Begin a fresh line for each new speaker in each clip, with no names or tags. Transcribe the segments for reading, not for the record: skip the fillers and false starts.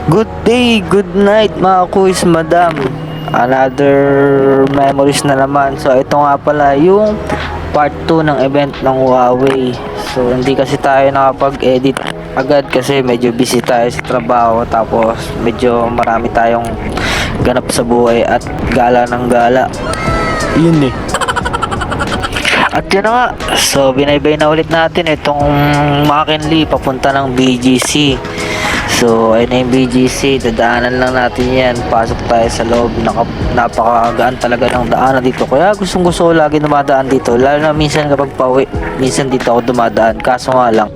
Good day, good night mga kuis madam. Another memories na naman. So ito nga pala yung part 2 ng event ng Huawei. So hindi kasi tayo nakapag-edit agad kasi medyo busy tayo sa trabaho, tapos medyo marami tayong ganap sa buhay at gala ng gala. Yun eh. At yun na nga, so binaybay na ulit natin itong McKinley papunta ng BGC. So ayun na yung BGC, dadaanan lang natin yan. Pasok tayo sa loob. Napakagaan talaga ng daanan dito, kaya gustong gusto ko lagi dumadaan dito, lalo na minsan kapag pauwi. Minsan dito ako dumadaan, kaso nga lang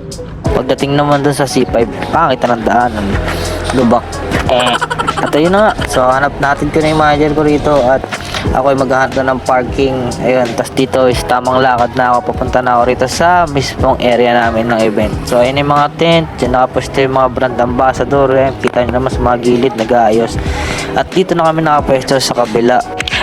pagdating naman dun sa C5, pangit na ng daanan, lubak. At ayun na nga, so hanap natin ko na yung manager ko rito at ako ay maghahanap na ng parking. Ayun, tas dito is tamang lakad na ako, papunta na ako rito sa mismong area namin ng event. So ayun yung mga tent, dyan nakaposto yung mga brand ambassador. Ayun, kita nyo naman sa mga gilid, nag-aayos. At dito na kami nakaposto sa kabila.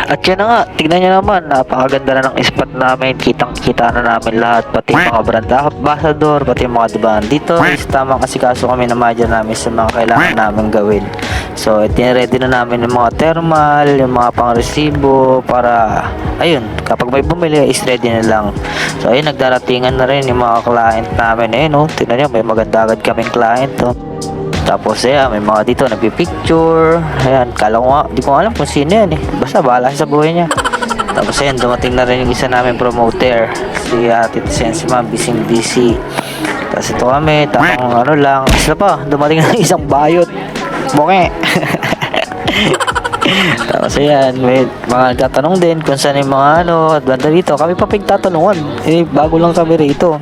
At yan na nga, tignan nyo naman, napakaganda na ng spot namin. Kitang-kita na namin lahat, pati yung mga brand ambassador, pati yung mga diba. Dito is tamang asikaso kami na manager namin sa mga kailangan namin gawin. So ready na namin yung mga thermal, yung mga pang-resibo, para ayun, kapag may bumili is ready na lang. So ayun, nagdaratingan na rin yung mga client namin. Ayun, tignan nyo, may maganda agad kaming client. Tapos ayan, may mga dito nagpipicture. Ayan, kala ko nga, di ko alam kung sino yan eh. Basta bahala siya sa buhay niya. Tapos ayan, dumating na rin yung isa namin promoter, si Tito Sensi Ma'am, busy. Tapos ito kami, tamang ano lang. Isa pa, dumating na isang bayot. Bonge. Tapos ayan, may mga tatanong din kung saan yung mga at banda rito. Kami pa pagtatanungan, bago lang kami rito.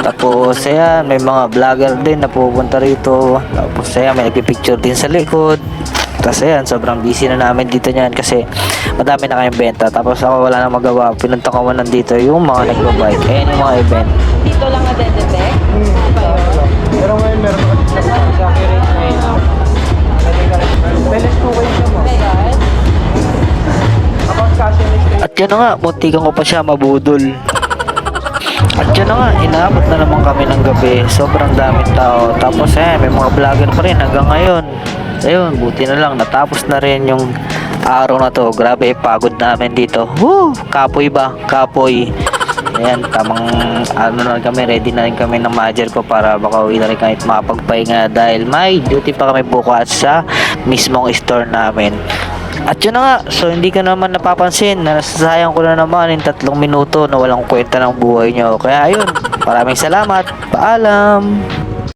Tapos ayan, may mga vlogger din na pupunta rito. Tapos ayan, may nagpipicture din sa likod. Tapos ayan, sobrang busy na namin dito niyan kasi madami na kayong benta. Tapos ako wala nang magawa, pinunta ko man nandito yung mga nagbabike. Ayan yung mga event.
Dito lang nadedetect?
Pero ngayon meron ka sa akin ngayon. Beles 2 ways naman. About cash and exchange.
At yan na nga, muntikan ko pa siya mabudol. At yan na nga, inaabot na naman kami ng gabi. Sobrang daming tao. Tapos may mga vlogger pa rin hanggang ngayon. Ayun, buti na lang, natapos na rin yung araw na to. Grabe, pagod namin dito. Woo! Kapoy ba? Kapoy. Ayan, tamang na kami, ready na rin kami ng manager ko para baka uwi na rin kami mapagpahinga dahil may duty pa kami bukas sa mismong store namin. At yun na nga, so hindi ka naman napapansin na nasasayang ko na naman yung 3 minuto na walang kwenta ng buhay nyo. Kaya ayun, maraming salamat, paalam.